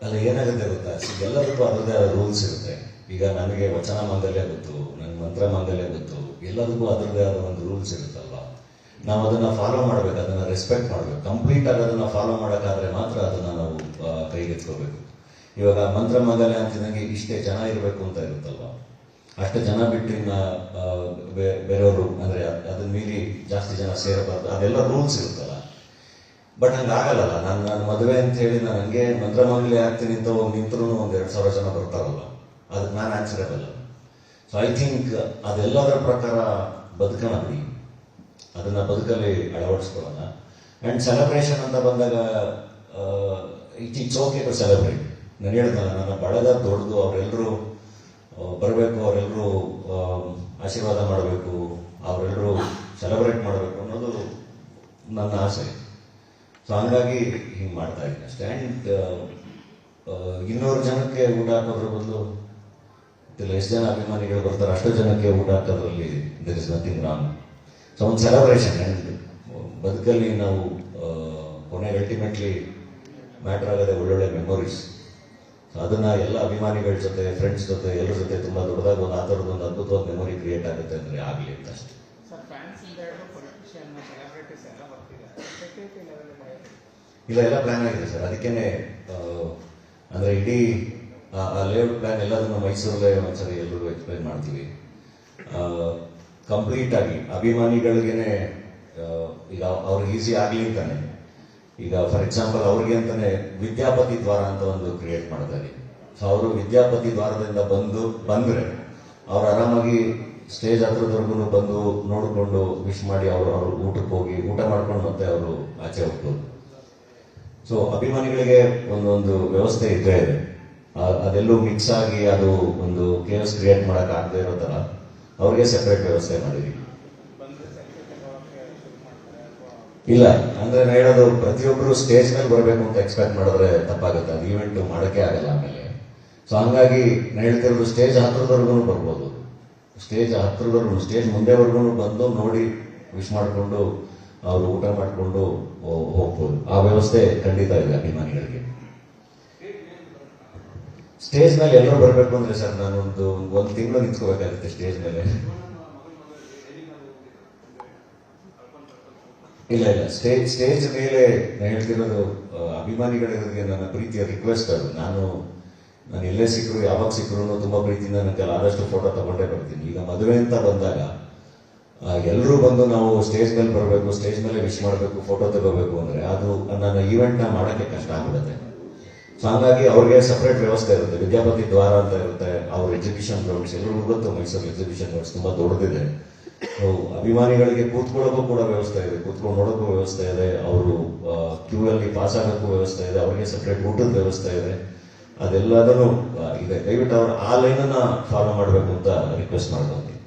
ಅಲ್ಲ ಏನಾಗುತ್ತೆ ಗೊತ್ತಾ, ಎಲ್ಲದಕ್ಕೂ ಅದರದೇ ಆದ ರೂಲ್ಸ್ ಇರುತ್ತೆ. ಈಗ ನನಗೆ ವಚನ ಮಾಂಗಲ್ಯ ಗೊತ್ತು, ನನಗೆ ಮಂತ್ರ ಮಾಂಗಲ್ಯ ಗೊತ್ತು, ಎಲ್ಲದಕ್ಕೂ ಅದರದೇ ಆದ ಒಂದು ರೂಲ್ಸ್ ಇರುತ್ತಲ್ವ. ನಾವು ಅದನ್ನ ಫಾಲೋ ಮಾಡ್ಬೇಕು, ಅದನ್ನ ರೆಸ್ಪೆಕ್ಟ್ ಮಾಡ್ಬೇಕು. ಕಂಪ್ಲೀಟ್ ಆಗಿ ಅದನ್ನ ಫಾಲೋ ಮಾಡೋಕ್ಕಾದ್ರೆ ಮಾತ್ರ ಅದನ್ನ ನಾವು ಕೈಗೆತ್ಕೋಬೇಕು. ಇವಾಗ ಮಂತ್ರ ಮಾಂಗಲ್ಯ ಅಂತಿದಂಗೆ ಇಷ್ಟೇ ಜನ ಇರಬೇಕು ಅಂತ ಇರುತ್ತಲ್ವ, ಅಷ್ಟು ಜನ ಬಿಟ್ಟು ಇನ್ನ ಬೇರೆಯವರು ಅಂದ್ರೆ ಅದನ್ನ ಮೀರಿ ಜಾಸ್ತಿ ಜನ ಸೇರಬಾರ್ದು, ಅದೆಲ್ಲ ರೂಲ್ಸ್ ಇರುತ್ತಲ್ಲ. ಬಟ್ ಹಂಗಾಗಲ್ಲ. ನಾನು ಮದುವೆ ಅಂತ ಹೇಳಿ ನಾನು ಹಂಗೆ ಮಂತ್ರ ಮಾಂಗಲ್ಯ ಆಗ್ತೀನಿ ಅಂತ ಹೋಗಿ ನಿಂತರೂ 1,000-2,000 ಜನ ಬರ್ತಾರಲ್ಲ, ಅದಕ್ಕೆ ನಾನು ಆನ್ಸರೇಬಲ್. ಸೊ ಐ ಥಿಂಕ್ ಅದೆಲ್ಲದರ ಪ್ರಕಾರ ಬದುಕೋಣ ಬಿಡಿ, ಅದನ್ನ ಬದುಕಲ್ಲಿ ಅಳವಡಿಸ್ಕೊಳ್ಳೋಣ. ಅಂಡ್ ಸೆಲೆಬ್ರೇಷನ್ ಅಂತ ಬಂದಾಗ ಇಟ್ಸ್ ಓಕೆ ಟು ಸೆಲೆಬ್ರೇಟ್. ನಾನು ಹೇಳ್ದಲ್ಲ, ನನ್ನ ಬಳಗ ದೊಡ್ಡದು, ಅವರೆಲ್ಲರೂ ಬರಬೇಕು, ಅವರೆಲ್ಲರೂ ಆಶೀರ್ವಾದ ಮಾಡಬೇಕು, ಅವರೆಲ್ಲರೂ ಸೆಲೆಬ್ರೇಟ್ ಮಾಡಬೇಕು ಅನ್ನೋದು ನನ್ನ ಆಸೆ. ಸೊ ಹಂಗಾಗಿ ಹಿಂಗೆ ಮಾಡ್ತಾ ಇದ್ದೀನಿ ಅಷ್ಟೇ. ಆ್ಯಂಡ್ 200 ಜನಕ್ಕೆ ಊಟ ಹಾಕೋದ್ರ ಬದಲು ಎಷ್ಟು ಜನ ಅಭಿಮಾನಿಗಳು ಬರ್ತಾರೆ ಅಷ್ಟು ಜನಕ್ಕೆ ಊಟ ಹಾಕೋದ್ರಲ್ಲಿ there is nothing wrong. So ಒಂದು ಸೆಲೆಬ್ರೇಷನ್. ಆ್ಯಂಡ್ ಬದುಕಲ್ಲಿ ನಾವು ಕೊನೆಗೆ ಅಲ್ಟಿಮೇಟ್ಲಿ ಮ್ಯಾಟರ್ ಆಗೋದೇ ಒಳ್ಳೊಳ್ಳೆ ಮೆಮೊರೀಸ್. ಸೊ ಅದನ್ನ ಎಲ್ಲ ಅಭಿಮಾನಿಗಳ ಜೊತೆ, ಫ್ರೆಂಡ್ಸ್ ಜೊತೆ, ಎಲ್ಲರ ಜೊತೆ ತುಂಬ ದೊಡ್ಡದಾಗಿ ಆ ಥರದ್ದು ಒಂದು ಅದ್ಭುತವಾದ ಮೆಮೊರಿ ಕ್ರಿಯೇಟ್ ಆಗುತ್ತೆ ಅಂದರೆ ಆಗಲಿ ಅಂತ ಅಷ್ಟೇ. ಇಲ್ಲ, ಎಲ್ಲ ಪ್ಲಾನ್ ಆಗಿದೆ ಸರ್. ಅದಕ್ಕೇನೆ ಅಂದ್ರೆ ಇಡೀ ಆ ಲೇಔಟ್ ಪ್ಲಾನ್ ಎಲ್ಲದನ್ನು ಮೈಸೂರಲ್ಲೇ ಒಂದ್ಸರಿ ಎಲ್ಲರೂ ಎಕ್ಸ್ಪ್ಲೈನ್ ಮಾಡ್ತೀವಿ ಕಂಪ್ಲೀಟ್ ಆಗಿ. ಅಭಿಮಾನಿಗಳಿಗೇನೆ ಈಗ ಅವ್ರಿಗೆ ಈಸಿ ಆಗ್ಲಿ ಅಂತಾನೆ, ಈಗ ಫಾರ್ ಎಕ್ಸಾಂಪಲ್ ಅವ್ರಿಗೆ ಅಂತಾನೆ ವಿದ್ಯಾಪತಿ ದ್ವಾರ ಅಂತ ಒಂದು ಕ್ರಿಯೇಟ್ ಮಾಡ್ತಾ ಇದೀವಿ. ಸೊ ಅವರು ವಿದ್ಯಾಪತಿ ದ್ವಾರದಿಂದ ಬಂದ್ರೆ ಅವ್ರು ಆರಾಮಾಗಿ ಸ್ಟೇಜ್ ಹತ್ರದವರೆಗೂ ಬಂದು ನೋಡಿಕೊಂಡು ವಿಶ್ ಮಾಡಿ ಅವರು ಊಟಕ್ಕೆ ಹೋಗಿ ಊಟ ಮಾಡ್ಕೊಂಡು ಮತ್ತೆ ಅವರು ಆಚೆ ಹೋಗ್ಬೋದು. ಸೊ ಅಭಿಮಾನಿಗಳಿಗೆ ಒಂದೊಂದು ವ್ಯವಸ್ಥೆ ಇದ್ದೇ ಇದೆ. ಅದೆಲ್ಲೂ ಮಿಕ್ಸ್ ಆಗಿ ಅದು ಒಂದು ಕೇಸ್ ಕ್ರಿಯೇಟ್ ಮಾಡಕ್ ಆಗದೆ ಇರೋ ತರ ಅವ್ರಿಗೆ ಸೆಪರೇಟ್ ವ್ಯವಸ್ಥೆ ಮಾಡಿದೀವಿ. ಇಲ್ಲ ಅಂದ್ರೆ ನಾನು ಹೇಳೋದು, ಪ್ರತಿಯೊಬ್ಬರು ಸ್ಟೇಜ್ ಮೇಲೆ ಬರಬೇಕು ಅಂತ ಎಕ್ಸ್ಪೆಕ್ಟ್ ಮಾಡಿದ್ರೆ ತಪ್ಪಾಗುತ್ತೆ, ಅದು ಈವೆಂಟ್ ಮಾಡೋಕೆ ಆಗಲ್ಲ ಆಮೇಲೆ. ಸೊ ಹಂಗಾಗಿ ನಾನು ಹೇಳ್ತಿರೋದು ಸ್ಟೇಜ್ ಹತ್ರದವರೆಗೂ ಬರ್ಬೋದು, ಸ್ಟೇಜ್ ಮುಂದೆವರೆಗೂ ಬಂದು ನೋಡಿ ವಿಶ್ ಮಾಡಿಕೊಂಡು ಅವರು ಊಟ ಮಾಡಿಕೊಂಡು ಹೋಗ್ಬೋದು. ಆ ವ್ಯವಸ್ಥೆ ಖಂಡಿತ ಇದೆ ಅಭಿಮಾನಿಗಳಿಗೆ. ಸ್ಟೇಜ್ ಮೇಲೆ ಎಲ್ಲರೂ ಬರಬೇಕು ಅಂದ್ರೆ ಸರ್ ನಾನು ಒಂದು ತಿಂಗಳು ನಿಂತ್ಕೋಬೇಕಾಗುತ್ತೆ ಸ್ಟೇಜ್ ಮೇಲೆ. ಇಲ್ಲ, ಸ್ಟೇಜ್ ಮೇಲೆ ನಾನು ಹೇಳ್ತಿರೋದು ಅಭಿಮಾನಿಗಳಿಗೆ ನನ್ನ ಪ್ರೀತಿಯ ರಿಕ್ವೆಸ್ಟ್ ಅದು. ನಾನು ಎಲ್ಲೇ ಸಿಕ್ಕರು, ಯಾವಾಗ ಸಿಕ್ಕರು ತುಂಬಾ ಪ್ರೀತಿಯಿಂದ ನನ್ನ ಆದಷ್ಟು ಫೋಟೋ ತಗೊಂಡೇ ಬರ್ತೀನಿ. ಈಗ ಮದುವೆ ಅಂತ ಬಂದಾಗ ಎಲ್ಲರೂ ಬಂದು ನಾವು ಸ್ಟೇಜ್ ಮೇಲೆ ಬರಬೇಕು, ಸ್ಟೇಜ್ ಮೇಲೆ ವಿಶ್ ಮಾಡಬೇಕು, ಫೋಟೋ ತಗೋಬೇಕು ಅಂದ್ರೆ ಅದು ನನ್ನ ಈವೆಂಟ್ ನ ಮಾಡಕ್ಕೆ ಕಷ್ಟ ಆಗ್ಬಿಡುತ್ತೆ. ಸೊ ಹಂಗಾಗಿ ಅವ್ರಿಗೆ ಸಪರೇಟ್ ವ್ಯವಸ್ಥೆ ಇರುತ್ತೆ. ವಿದ್ಯಾಪತಿ ದ್ವಾರ ಅಂತ ಇರುತ್ತೆ, ಅವ್ರ ಎಕ್ಸಿಬಿಷನ್ ಗ್ರೌಂಡ್ಸ್ ಎಲ್ಲರಿಗೂ ಗೊತ್ತು, ಮೈಸೂರು ಎಕ್ಸಿಬಿಷನ್ ಗ್ರೌಂಡ್ಸ್ ತುಂಬಾ ದೊಡ್ಡದಿದೆ. ಸೊ ಅಭಿಮಾನಿಗಳಿಗೆ ಕೂತ್ಕೊಳ್ಳೋಕ್ಕೂ ಕೂಡ ವ್ಯವಸ್ಥೆ ಇದೆ, ಕೂತ್ಕೊಂಡು ನೋಡೋಕ್ಕೂ ವ್ಯವಸ್ಥೆ ಇದೆ, ಅವರು ಕ್ಯೂ ಅಲ್ಲಿ ಪಾಸ್ ಆಗೋಕ್ಕೂ ವ್ಯವಸ್ಥೆ ಇದೆ, ಅವ್ರಿಗೆ ಸಪರೇಟ್ ಊಟದ ವ್ಯವಸ್ಥೆ ಇದೆ, ಅದೆಲ್ಲದನ್ನು ಇದೆ. ದಯವಿಟ್ಟು ಅವ್ರು ಆ ಲೈನನ್ನ ಫಾಲೋ ಮಾಡಬೇಕು ಅಂತ ರಿಕ್ವೆಸ್ಟ್ ಮಾಡ್ತೀನಿ.